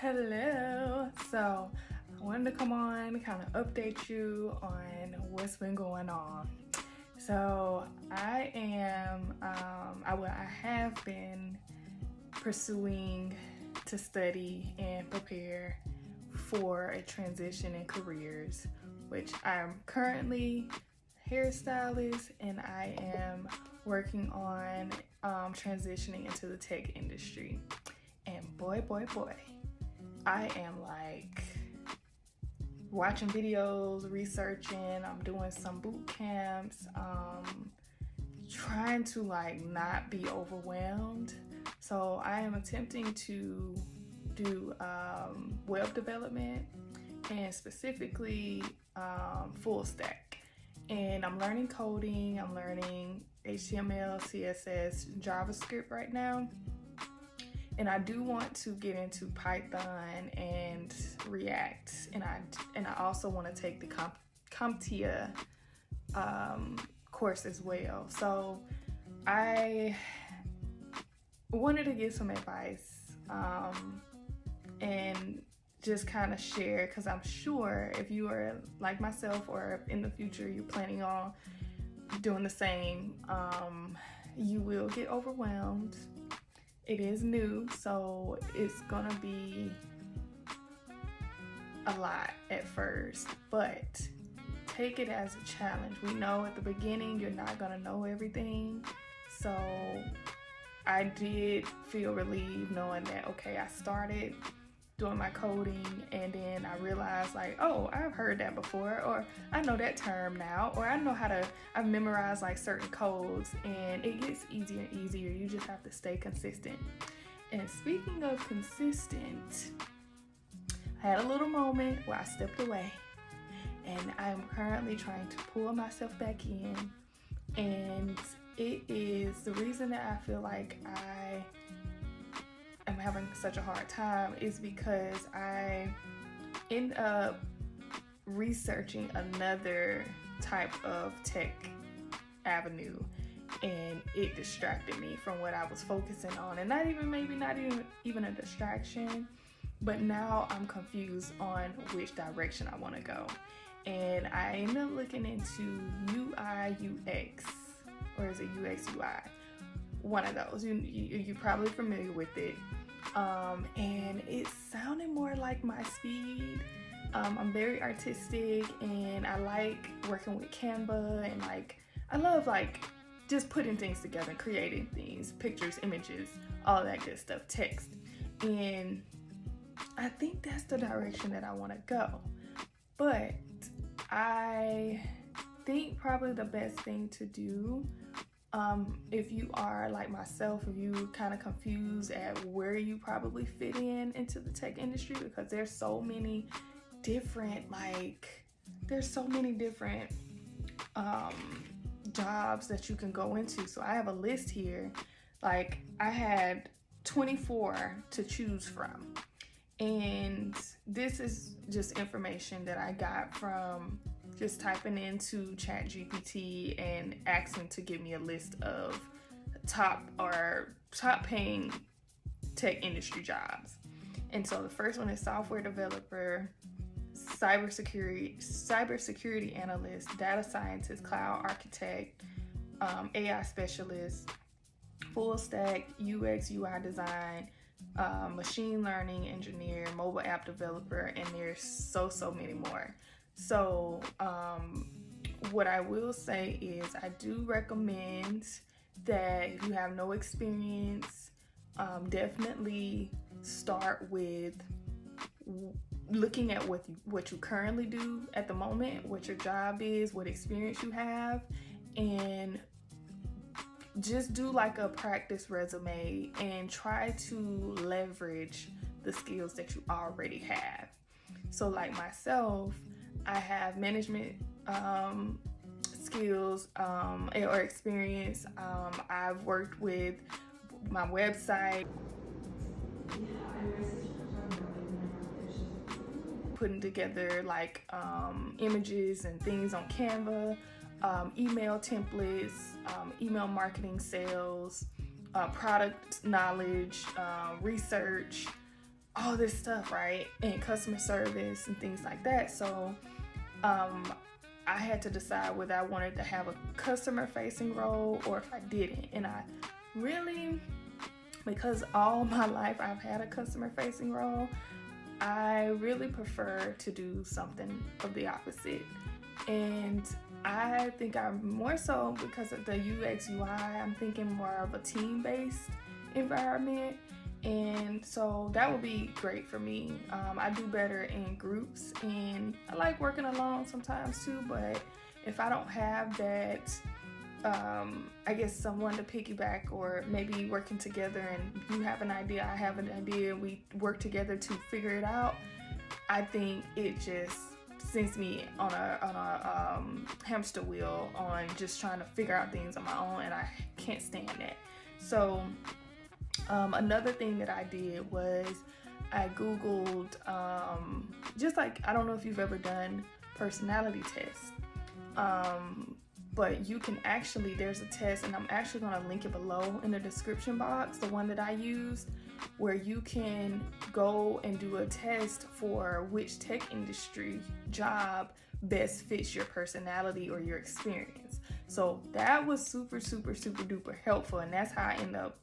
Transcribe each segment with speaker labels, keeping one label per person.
Speaker 1: Hello. So I wanted to come on, kind of update you on what's been going on. So I have been pursuing to study and prepare for a transition in careers, which I'm currently hairstylist and I am working on transitioning into the tech industry. And boy, I am like watching videos, researching, I'm doing some boot camps, trying to like not be overwhelmed. So I am attempting to do web development and specifically full stack. And I'm learning coding, I'm learning HTML, CSS, JavaScript right now. And I do want to get into Python and React, and I also want to take the CompTIA course as well. So I wanted to get some advice and just kind of share, because I'm sure if you are like myself or in the future you're planning on doing the same, you will get overwhelmed. It is new, so it's gonna be a lot at first, but take it as a challenge. We know at the beginning you're not gonna know everything, so I did feel relieved knowing that, okay, I started doing my coding and then I realized like, oh, I've heard that before, or I know that term now, or I've memorized like certain codes, and it gets easier and easier. You just have to stay consistent. And speaking of consistent, I had a little moment where I stepped away and I'm currently trying to pull myself back in, and it is the reason that I feel like I'm having such a hard time is because I end up researching another type of tech avenue, and it distracted me from what I was focusing on, and not even a distraction, but now I'm confused on which direction I want to go. And I ended up looking into UI UX, or is it UX UI? One of those. You're probably familiar with it. And it sounded more like my speed. I'm very artistic and I like working with Canva, and like I love like just putting things together, creating things, pictures, images, all that good stuff, text. And I think that's the direction that I want to go. But I think probably the best thing to do, if you are like myself, if you kind of confused at where you probably fit into the tech industry, because there's so many different jobs that you can go into. So I have a list here. Like I had 24 to choose from, and this is just information that I got from just typing into ChatGPT and asking to give me a list of top paying tech industry jobs. And so the first one is software developer, cybersecurity analyst, data scientist, cloud architect, AI specialist, full stack, UX UI design, machine learning engineer, mobile app developer, and there's so many more. So what I will say is I do recommend that if you have no experience, definitely start with looking at what you currently do at the moment, what your job is, what experience you have, and just do like a practice resume and try to leverage the skills that you already have. So like myself, I have management skills or experience. I've worked with my website, putting together like images and things on Canva, email templates, email marketing, sales, product knowledge, research, all this stuff, right? And customer service and things like that. So I had to decide whether I wanted to have a customer facing role or if I didn't. And I really, because all my life I've had a customer facing role, I really prefer to do something of the opposite. And I think I'm more so, because of the UX UI, I'm thinking more of a team-based environment. And so that would be great for me. I do better in groups, and I like working alone sometimes too, but if I don't have that, I guess someone to piggyback, or maybe working together and you have an idea, I have an idea, and we work together to figure it out, I think it just sends me on a hamster wheel on just trying to figure out things on my own, and I can't stand that. So another thing that I did was I Googled, just like, I don't know if you've ever done personality tests, but you can actually, there's a test, and I'm actually going to link it below in the description box, the one that I used, where you can go and do a test for which tech industry job best fits your personality or your experience. So that was super duper helpful, and that's how I end up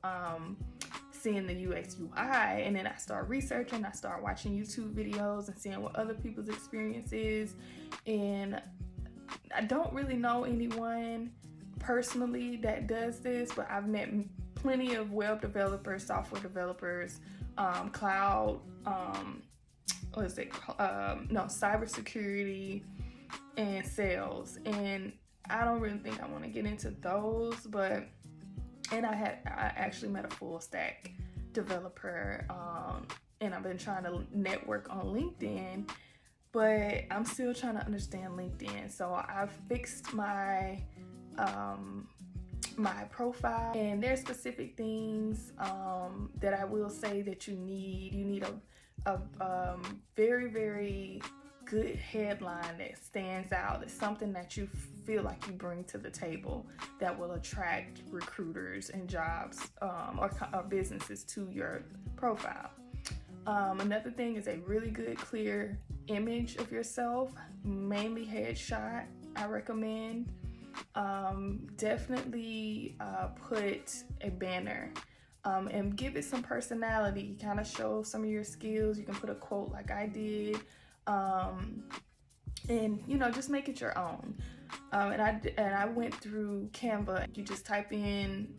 Speaker 1: seeing the UX UI. And then I start researching, I start watching YouTube videos and seeing what other people's experience is. And I don't really know anyone personally that does this, but I've met plenty of web developers, software developers, cloud, cybersecurity and sales. And I don't really think I want to get into those, but I actually met a full stack developer, and I've been trying to network on LinkedIn, but I'm still trying to understand LinkedIn. So I've fixed my my profile, and there's specific things that I will say that you need. You need a very good headline that stands out. It's something that you feel like you bring to the table that will attract recruiters and jobs or businesses to your profile. Another thing is a really good clear image of yourself, mainly headshot. I recommend definitely put a banner and give it some personality. Kind of show some of your skills. You can put a quote like I did. And just make it your own. And I went through Canva. You just type in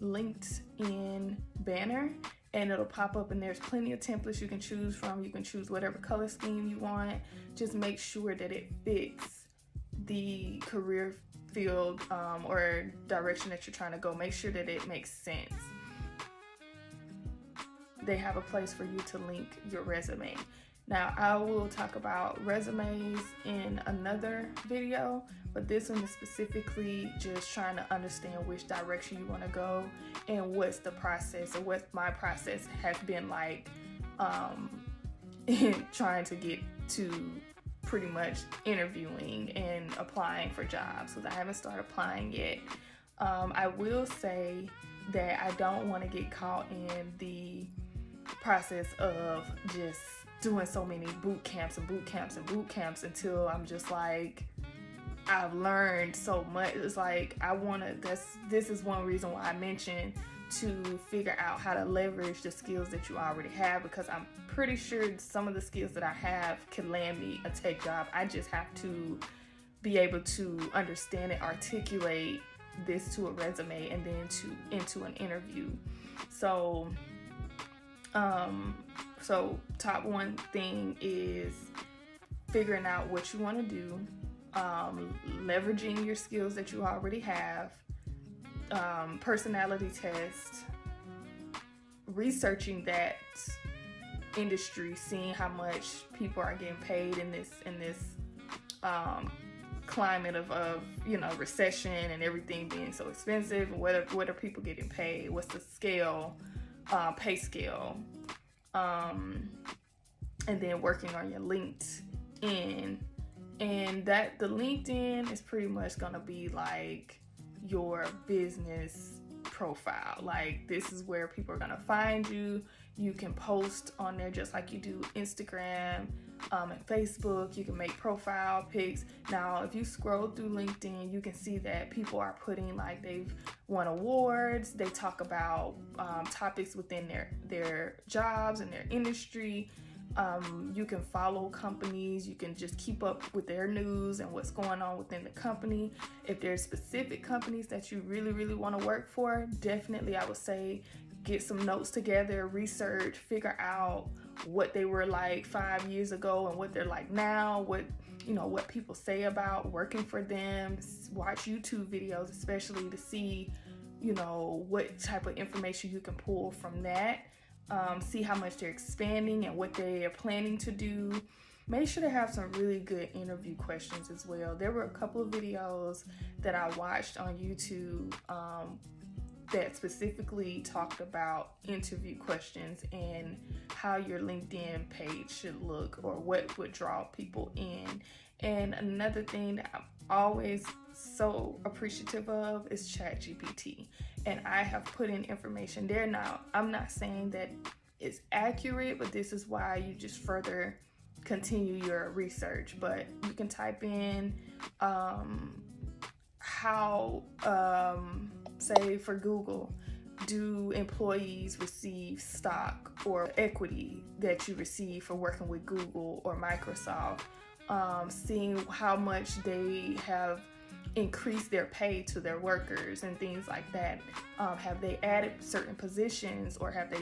Speaker 1: LinkedIn banner, and it'll pop up, and there's plenty of templates you can choose from. You can choose whatever color scheme you want. Just make sure that it fits the career field or direction that you're trying to go. Make sure that it makes sense. They have a place for you to link your resume. Now, I will talk about resumes in another video, but this one is specifically just trying to understand which direction you want to go and what's the process, or what my process has been like in trying to get to pretty much interviewing and applying for jobs, because I haven't started applying yet. I will say that I don't want to get caught in the process of just doing so many boot camps until I'm just like, I've learned so much. It's like this is one reason why I mentioned to figure out how to leverage the skills that you already have, because I'm pretty sure some of the skills that I have can land me a tech job. I just have to be able to understand and articulate this to a resume and then into an interview. So top one thing is figuring out what you want to do, leveraging your skills that you already have, personality test, researching that industry, seeing how much people are getting paid in this climate of recession and everything being so expensive. What are people getting paid? What's the scale, pay scale? And then working on your LinkedIn, and that the LinkedIn is pretty much gonna be like your business profile. Like, this is where people are gonna find you. You can post on there just like you do Instagram and Facebook. You can make profile pics. Now, if you scroll through LinkedIn, you can see that people are putting like they've won awards. They talk about topics within their jobs and their industry. You can follow companies. You can just keep up with their news and what's going on within the company. If there's specific companies that you really want to work for, definitely I would say get some notes together, research, figure out what they were like 5 years ago and what they're like now, what people say about working for them. Watch YouTube videos, especially to see, what type of information you can pull from that. See how much they're expanding and what they are planning to do. Make sure to have some really good interview questions as well. There were a couple of videos that I watched on YouTube that specifically talked about interview questions and how your LinkedIn page should look or what would draw people in. And another thing that I'm always so appreciative of is ChatGPT. And I have put in information there. Now, I'm not saying that it's accurate, but this is why you just further continue your research. But you can type in say for Google, do employees receive stock or equity that you receive for working with Google or Microsoft? Seeing how much they have increased their pay to their workers and things like that. Have they added certain positions, or have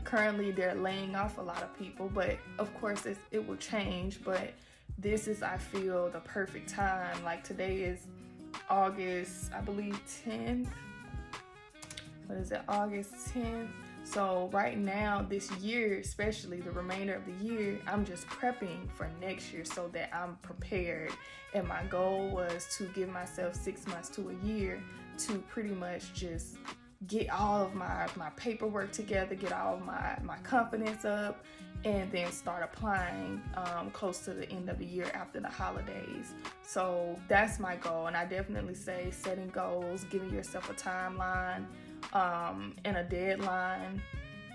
Speaker 1: currently they're laying off a lot of people, but of course it will change. But this is, I feel, the perfect time. Like today is August, I believe 10th. What is it? August 10th. So right now, this year, especially the remainder of the year, I'm just prepping for next year so that I'm prepared. And my goal was to give myself 6 months to a year to pretty much just get all of my paperwork together, get all of my confidence up, and then start applying close to the end of the year after the holidays. So that's my goal. And I definitely say setting goals, giving yourself a timeline, and a deadline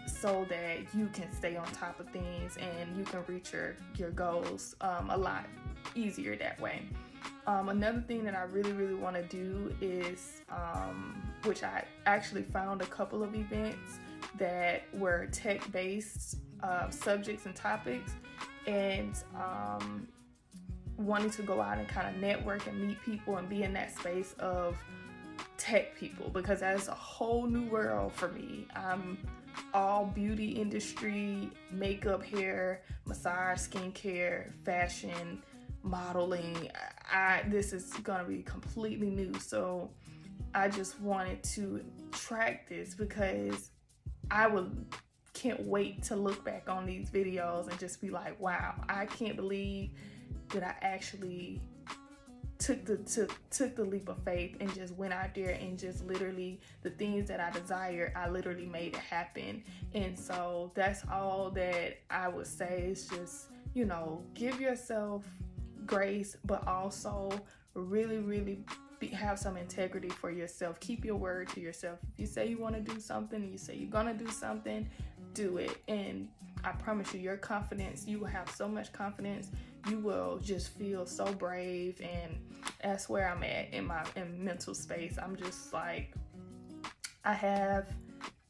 Speaker 1: so that you can stay on top of things and you can reach your goals a lot easier that way. Another thing that I really want to do is, which I actually found a couple of events that were tech-based subjects and topics, and wanting to go out and kind of network and meet people and be in that space of tech people, because that's a whole new world for me. I'm all beauty industry, makeup, hair, massage, skincare, fashion, modeling. This is gonna be completely new, so I just wanted to track this because can't wait to look back on these videos and just be like, wow, I can't believe that I actually took the leap of faith and just went out there and just literally the things that I desired, I literally made it happen. And so that's all that I would say is just, give yourself grace, but also really have some integrity for yourself. Keep your word to yourself. If you say you want to do something, you say you're gonna do something, do it. And I promise you, your confidence, you will have so much confidence. You will just feel so brave, and that's where I'm at in mental space. I'm just like, I have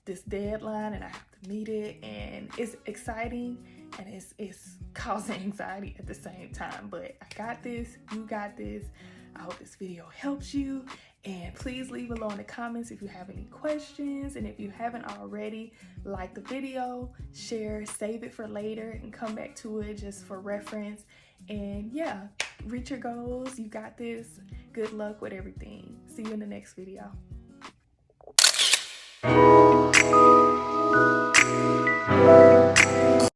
Speaker 1: this deadline and I have to meet it, and it's exciting and it's causing anxiety at the same time. But I got this, you got this. I hope this video helps you, and please leave below in the comments if you have any questions. And if you haven't already, like the video, share, save it for later, and come back to it just for reference. And yeah, reach your goals. You got this. Good luck with everything. See you in the next video.